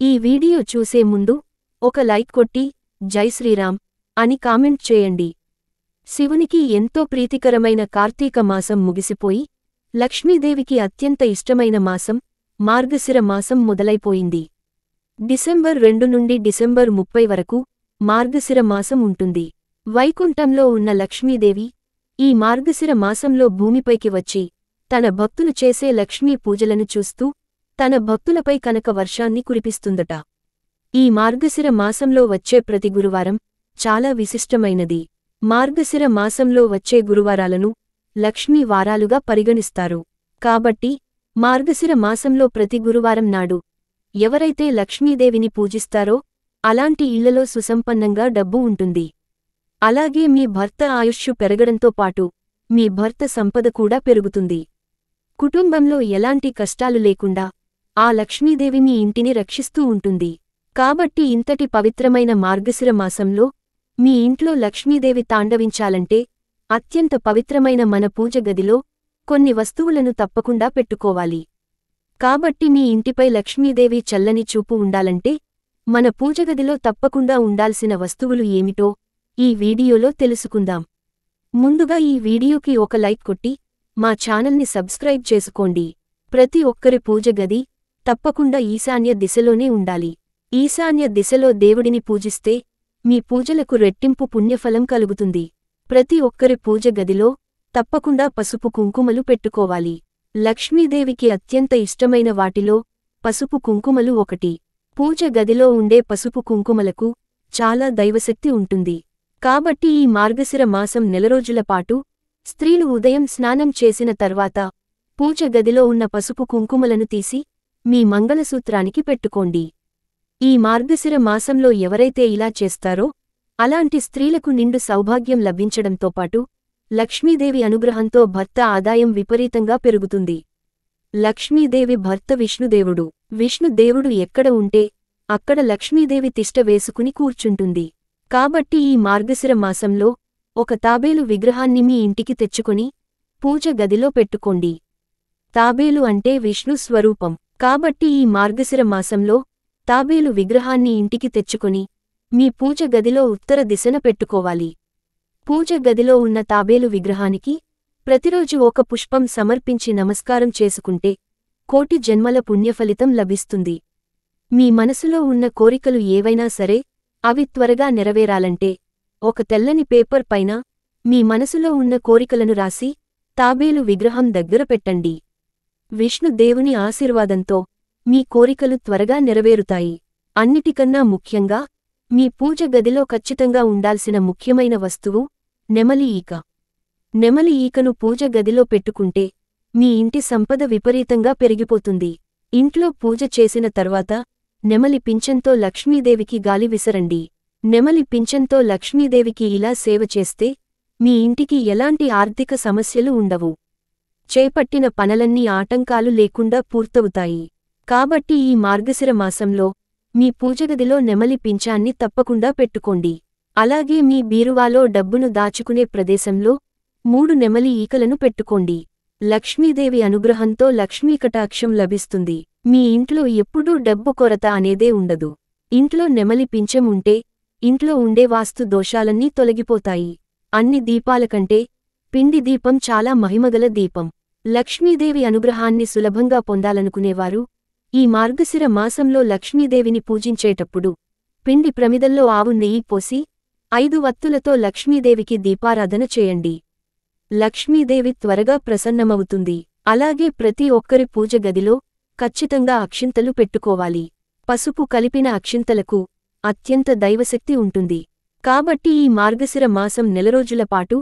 ఈ వీడియో చూసే ముందు ఒక లైక్ కొట్టి జై శ్రీరామ్ అని కామెంట్ చేయండి. శివునికి ఎంతో ప్రీతికరమైన కార్తీక మాసం ముగిసిపోయి లక్ష్మీదేవికి అత్యంత ఇష్టమైన మాసం మార్గశిర మాసం మొదలైపోయింది. డిసెంబర్ 2 నుండి డిసెంబర్ 30 వరకు మార్గశిర మాసం ఉంటుంది. వైకుంఠంలో ఉన్న లక్ష్మీదేవి ఈ మార్గశిర మాసంలో భూమిపైకి వచ్చి తన భక్తులు చేసే లక్ష్మీ పూజలను చూస్తూ తన భక్తులపై కనక వర్షాన్ని కురిపిస్తుందట. ఈ మార్గశిర మాసంలో వచ్చే ప్రతి గురువారం చాలా విశిష్టమైనది. మార్గశిర మాసంలో వచ్చే గురువారాలను లక్ష్మీ వారాలుగా పరిగణిస్తారు. కాబట్టి మార్గశిర మాసంలో ప్రతి గురువారం నాడు ఎవరైతే లక్ష్మీదేవిని పూజిస్తారో అలాంటి ఇళ్లలో సుసంపన్నంగా డబ్బు ఉంటుంది. అలాగే మీ భర్త ఆయుష్షు పెరగడంతో పాటు మీ భర్త సంపద కూడా పెరుగుతుంది. కుటుంబంలో ఎలాంటి కష్టాలు లేకుండా ఆ లక్ష్మీదేవి మీ ఇంటిని రక్షిస్తూ ఉంటుంది. కాబట్టి ఇంతటి పవిత్రమైన మార్గశిర మాసంలో మీ ఇంట్లో లక్ష్మీదేవి తాండవించాలంటే అత్యంత పవిత్రమైన మన పూజ గదిలో కొన్ని వస్తువులను తప్పకుండా పెట్టుకోవాలి. కాబట్టి మీ ఇంటిపై లక్ష్మీదేవి చల్లని చూపు ఉండాలంటే మన పూజగదిలో తప్పకుండా ఉండాల్సిన వస్తువులు ఏమిటో ఈ వీడియోలో తెలుసుకుందాం. ముందుగా ఈ వీడియోకి ఒక లైక్ కొట్టి మా ఛానల్ని సబ్స్క్రైబ్ చేసుకోండి. ప్రతి ఒక్కరి పూజ గది తప్పకుండా ఈశాన్య దిశలోనే ఉండాలి. ఈశాన్య దిశలో దేవుడిని పూజిస్తే మీ పూజలకు రెట్టింపు పుణ్యఫలం కలుగుతుంది. ప్రతి ఒక్కరి పూజ గదిలో తప్పకుండా పసుపు కుంకుమలు పెట్టుకోవాలి. లక్ష్మీదేవికి అత్యంత ఇష్టమైన వాటిలో పసుపు కుంకుమలు ఒకటి. పూజ గదిలో ఉండే పసుపు కుంకుమలకు చాలా దైవశక్తి ఉంటుంది. కాబట్టి ఈ మార్గశిర మాసం నెలరోజుల పాటు స్త్రీలు ఉదయం స్నానం చేసిన తర్వాత పూజ గదిలో ఉన్న పసుపు కుంకుమలను తీసి మీ మంగళసూత్రానికి పెట్టుకోండి. ఈ మార్గశిర మాసంలో ఎవరైతే ఇలా చేస్తారో అలాంటి స్త్రీలకు నిండు సౌభాగ్యం లభించడంతో పాటు లక్ష్మీదేవి అనుగ్రహంతో భర్త ఆదాయం విపరీతంగా పెరుగుతుంది. లక్ష్మీదేవి భర్త విష్ణుదేవుడు. విష్ణుదేవుడు ఎక్కడ ఉంటే అక్కడ లక్ష్మీదేవి తిష్ట వేసుకుని కూర్చుంటుంది. కాబట్టి ఈ మార్గశిర మాసంలో ఒక తాబేలు విగ్రహాన్ని మీ ఇంటికి తెచ్చుకొని పూజ గదిలో పెట్టుకోండి. తాబేలు అంటే విష్ణు స్వరూపం. కాబట్టి ఈ మార్గశిర మాసంలో తాబేలు విగ్రహాన్ని ఇంటికి తెచ్చుకొని మీ పూజ గదిలో ఉత్తర దిశన పెట్టుకోవాలి. పూజ గదిలో ఉన్న తాబేలు విగ్రహానికి ప్రతిరోజు ఒక పుష్పం సమర్పించి నమస్కారం చేసుకుంటే కోటి జన్మల పుణ్యఫలితం లభిస్తుంది. మీ మనసులో ఉన్న కోరికలు ఏవైనా సరే అవి త్వరగా నెరవేరాలంటే ఒక తెల్లని పేపర్ పైన మీ మనసులో ఉన్న కోరికలను రాసి తాబేలు విగ్రహం దగ్గర పెట్టండి. విష్ణుదేవుని ఆశీర్వాదంతో మీ కోరికలు త్వరగా నెరవేరుతాయి. అన్నిటికన్నా ముఖ్యంగా మీ పూజ గదిలో ఖచ్చితంగా ఉండాల్సిన ముఖ్యమైన వస్తువు నెమలి ఈక. నెమలి ఈకను పూజ గదిలో పెట్టుకుంటే మీ ఇంటి సంపద విపరీతంగా పెరిగిపోతుంది. ఇంట్లో పూజ చేసిన తర్వాత నెమలి పింఛంతో లక్ష్మీదేవికి గాలి విసరండి. నెమలి పింఛంతో లక్ష్మీదేవికి ఇలా సేవ చేస్తే మీ ఇంటికి ఎలాంటి ఆర్థిక సమస్యలు ఉండవు. చేపట్టిన పనులన్నీ ఆటంకాలు లేకుండా పూర్తవుతాయి. కాబట్టి ఈ మార్గశిర మాసంలో మీ పూజగదిలో నెమలి పింఛాన్ని తప్పకుండా పెట్టుకోండి. అలాగే మీ బీరువాలో డబ్బును దాచుకునే ప్రదేశంలో 3 నెమలి ఈకలను పెట్టుకోండి. లక్ష్మీదేవి అనుగ్రహంతో లక్ష్మీకటాక్షం లభిస్తుంది. మీ ఇంట్లో ఎప్పుడూ డబ్బు కొరత అనేదే ఉండదు. ఇంట్లో నెమలి పింఛం ఉంటే ఇంట్లో ఉండే వాస్తు దోషాలన్నీ తొలగిపోతాయి. అన్ని దీపాలకంటే పిండి దీపం చాలా మహిమగల దీపం. లక్ష్మీదేవి అనుగ్రహాన్ని సులభంగా పొందాలనుకునేవారు ఈ మార్గశిర మాసంలో లక్ష్మీదేవిని పూజించేటప్పుడు పిండి ప్రమిదల్లో ఆవు నెయ్యి పోసి 5 వత్తులతో లక్ష్మీదేవికి దీపారాధన చేయండి. లక్ష్మీదేవి త్వరగా ప్రసన్నమవుతుంది. అలాగే ప్రతి ఒక్కరి పూజ గదిలో ఖచ్చితంగా అక్షింతలు పెట్టుకోవాలి. పసుపు కలిపిన అక్షింతలకు అత్యంత దైవశక్తి ఉంటుంది. కాబట్టి ఈ మార్గశిర మాసం నెలరోజుల పాటు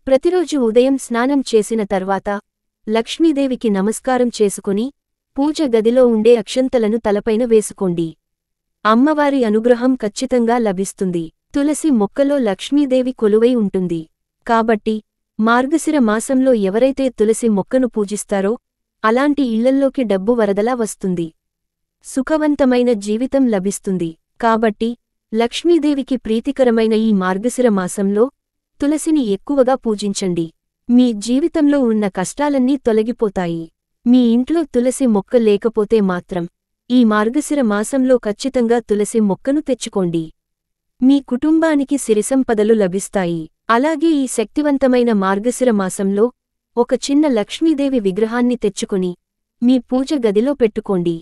ప్రతిరోజు ఉదయం స్నానం చేసిన తర్వాత లక్ష్మీదేవికి నమస్కారం చేసుకుని పూజ గదిలో ఉండే అక్షంతలను తలపైన వేసుకోండి. అమ్మవారి అనుగ్రహం ఖచ్చితంగా లభిస్తుంది. తులసి మొక్కలో లక్ష్మీదేవి కొలువై ఉంటుంది. కాబట్టి మార్గశిర మాసంలో ఎవరైతే తులసి మొక్కను పూజిస్తారో అలాంటి ఇళ్లల్లోకి డబ్బు వరదలా వస్తుంది. సుఖవంతమైన జీవితం లభిస్తుంది. కాబట్టి లక్ష్మీదేవికి ప్రీతికరమైన ఈ మార్గశిర మాసంలో తులసిని ఎక్కువగా పూజించండి. మీ జీవితంలో ఉన్న కష్టాలన్నీ తొలగిపోతాయి. మీ ఇంట్లో తులసి మొక్క లేకపోతే మాత్రం ఈ మార్గశిర మాసంలో ఖచ్చితంగా తులసి మొక్కను తెచ్చుకోండి. మీ కుటుంబానికి సిరిసంపదలు లభిస్తాయి. అలాగే ఈ శక్తివంతమైన మార్గశిర మాసంలో ఒక చిన్న లక్ష్మీదేవి విగ్రహాన్ని తెచ్చుకుని మీ పూజ గదిలో పెట్టుకోండి.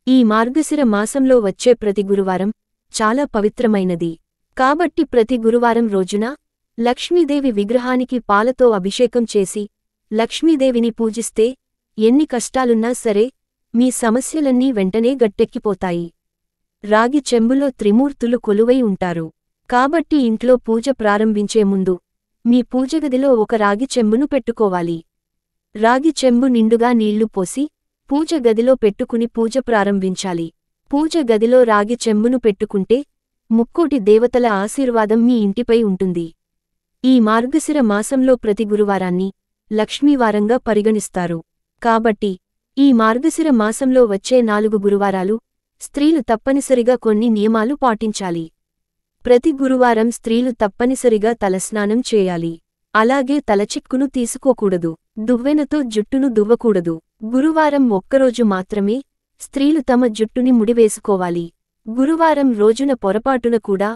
ఈ మార్గశిర మాసంలో వచ్చే ప్రతి గురువారం చాలా పవిత్రమైనది. కాబట్టి ప్రతి గురువారం రోజున లక్ష్మీదేవి విగ్రహానికి పాలతో అభిషేకం చేసి లక్ష్మీదేవిని పూజిస్తే ఎన్ని కష్టాలున్నా సరే మీ సమస్యలన్నీ వెంటనే గట్టెక్కిపోతాయి. రాగి చెంబులో త్రిమూర్తులు కొలువై ఉంటారు. కాబట్టి ఇంట్లో పూజ ప్రారంభించే ముందు మీ పూజగదిలో ఒక రాగి చెంబును పెట్టుకోవాలి. రాగి చెంబు నిండుగా నీళ్లు పోసి పూజ గదిలో పెట్టుకుని పూజ ప్రారంభించాలి. పూజ గదిలో రాగి చెంబును పెట్టుకుంటే ముక్కోటి దేవతల ఆశీర్వాదం మీ ఇంటిపై ఉంటుంది. ఈ మార్గశిర మాసంలో ప్రతి గురువారాన్ని లక్ష్మీవారంగా పరిగణిస్తారు. కాబట్టి ఈ మార్గశిర మాసంలో వచ్చే 4 గురువారాలు స్త్రీలు తప్పనిసరిగా కొన్ని నియమాలు పాటించాలి. ప్రతి గురువారం స్త్రీలు తప్పనిసరిగా తలస్నానం చేయాలి. అలాగే తలచిక్కును తీసుకోకూడదు. దువ్వెనతో జుట్టును దువ్వకూడదు. గురువారం ఒక్కరోజు మాత్రమే స్త్రీలు తమ జుట్టుని ముడివేసుకోవాలి. గురువారం రోజున పొరపాటున కూడా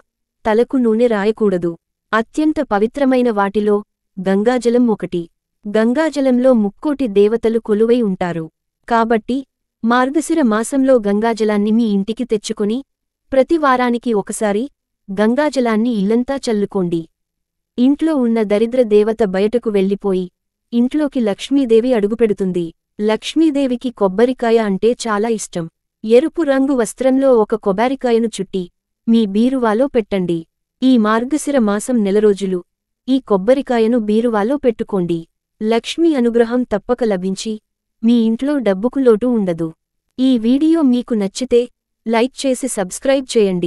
తలకు నూనె రాయకూడదు. అత్యంత పవిత్రమైన వాటిలో గంగాజలం ఒకటి. గంగాజలంలో ముక్కోటి దేవతలు కొలువై ఉంటారు. కాబట్టి మార్గశిర మాసంలో గంగాజలాన్ని మీ ఇంటికి తెచ్చుకొని ప్రతి వారానికి ఒకసారి గంగాజలాన్ని ఇల్లంతా చల్లుకోండి. ఇంట్లో ఉన్న దరిద్ర దేవత బయటకు వెళ్ళిపోయి ఇంట్లోకి లక్ష్మీదేవి అడుగుపెడుతుంది. లక్ష్మీదేవికి కొబ్బరికాయ అంటే చాలా ఇష్టం. ఎరుపు రంగు వస్త్రంలో ఒక కొబ్బరికాయను చుట్టి మీ బీరువాలో పెట్టండి. ఈ మార్గశిర మాసం నెల రోజులు ఈ కొబ్బరికాయను బీరువాలో పెట్టుకోండి. లక్ష్మీ అనుగ్రహం తప్పక లభించి మీ ఇంట్లో డబ్బుకు లోటు ఉండదు. ఈ వీడియో మీకు నచ్చితే లైక్ చేసి సబ్స్క్రైబ్ చేయండి.